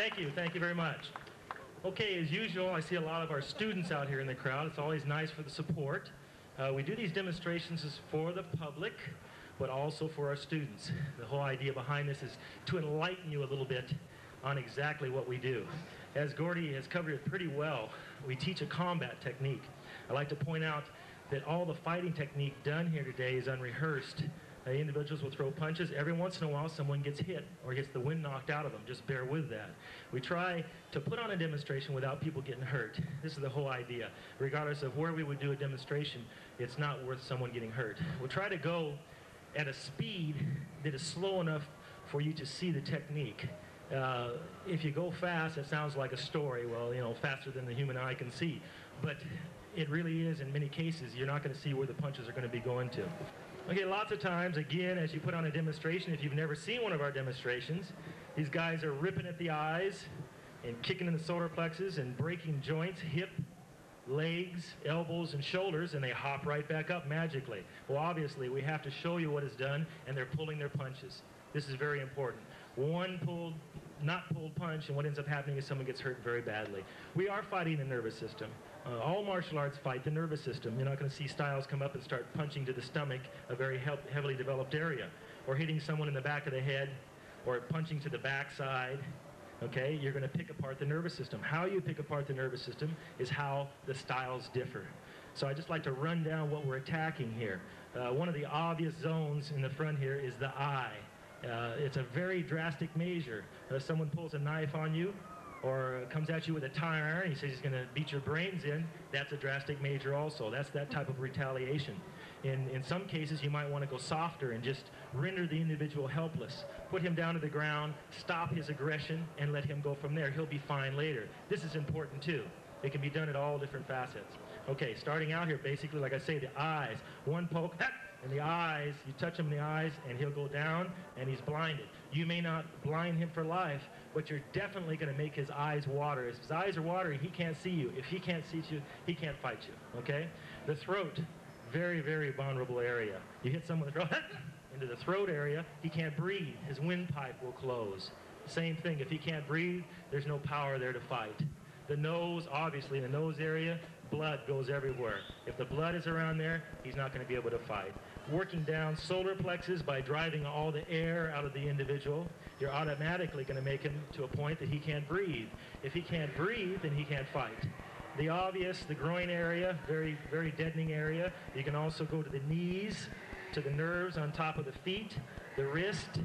Thank you. Thank you very much. Okay, as usual, I see a lot of our students out here in the crowd. It's always nice for the support. We do these demonstrations for the public, but also for our students. The whole idea behind this is to enlighten you a little bit on exactly what we do. As Gordy has covered it pretty well, we teach a combat technique. I like to point out that all the fighting technique done here today is unrehearsed. Individuals will throw punches. Every once in a while, someone gets hit or gets the wind knocked out of them. Just bear with that. We try to put on a demonstration without people getting hurt. This is the whole idea. Regardless of where we would do a demonstration, it's not worth someone getting hurt. We'll try to go at a speed that is slow enough for you to see the technique. If you go fast, it sounds like a story. Well, you know, faster than the human eye can see. But it really is, in many cases, you're not going to see where the punches are going to be going to. Okay, lots of times, again, as you put on a demonstration, if you've never seen one of our demonstrations, these guys are ripping at the eyes and kicking in the solar plexus and breaking joints, hip, legs, elbows, and shoulders, and they hop right back up magically. Well, obviously, we have to show you what is done, and they're pulling their punches. This is very important. One not pulled punch, and what ends up happening is someone gets hurt very badly. We are fighting the nervous system. All martial arts fight the nervous system. You're not going to see styles come up and start punching to the stomach, a very heavily developed area, or hitting someone in the back of the head, or punching to the backside. Okay, you're going to pick apart the nervous system. How you pick apart the nervous system is how the styles differ. So I just like to run down what we're attacking here. One of the obvious zones in the front here is the eye. It's a very drastic measure. If someone pulls a knife on you or comes at you with a tire iron, he says he's going to beat your brains in, that's a drastic measure also. That's that type of retaliation. In some cases, you might want to go softer and just render the individual helpless. Put him down to the ground, stop his aggression, and let him go from there. He'll be fine later. This is important too. It can be done at all different facets. Okay, starting out here, basically, like I say, the eyes. One poke, and the eyes, you touch him in the eyes, and he'll go down, and he's blinded. You may not blind him for life, but you're definitely going to make his eyes water. If his eyes are watering, he can't see you. If he can't see you, he can't fight you, okay? The throat, very, very vulnerable area. You hit someone in the throat, into the throat area, he can't breathe. His windpipe will close. Same thing, if he can't breathe, there's no power there to fight. The nose, obviously, in the nose area, blood goes everywhere. If the blood is around there, he's not going to be able to fight. Working down solar plexus by driving all the air out of the individual, you're automatically going to make him to a point that he can't breathe. If he can't breathe, then he can't fight. The obvious, the groin area, very, very deadening area. You can also go to the knees, to the nerves on top of the feet, the wrist,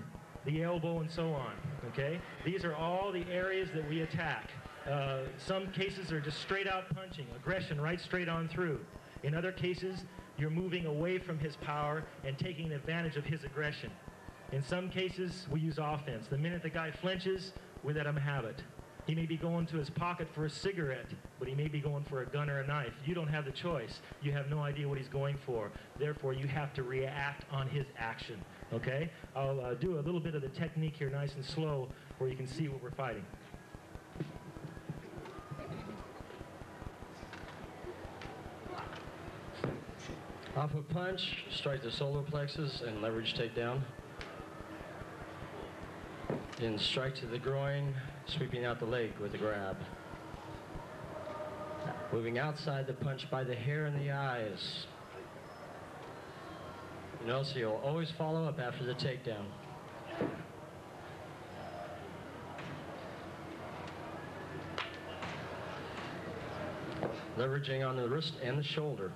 the elbow, and so on, okay? These are all the areas that we attack. Some cases are just straight out punching, aggression right straight on through. In other cases, you're moving away from his power and taking advantage of his aggression. In some cases, we use offense. The minute the guy flinches, we let him have it. He may be going to his pocket for a cigarette, but he may be going for a gun or a knife. You don't have the choice. You have no idea what he's going for. Therefore, you have to react on his action, okay? I'll do a little bit of the technique here nice and slow where you can see what we're fighting. Off a punch, strike the solar plexus and leverage takedown. Then strike to the groin, sweeping out the leg with a grab. Moving outside the punch by the hair in the eyes. You know, so you'll always follow up after the takedown. Leveraging on the wrist and the shoulder.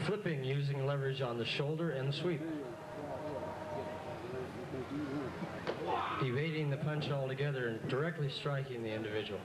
Flipping using leverage on the shoulder and the sweep. Evading the punch altogether and directly striking the individual.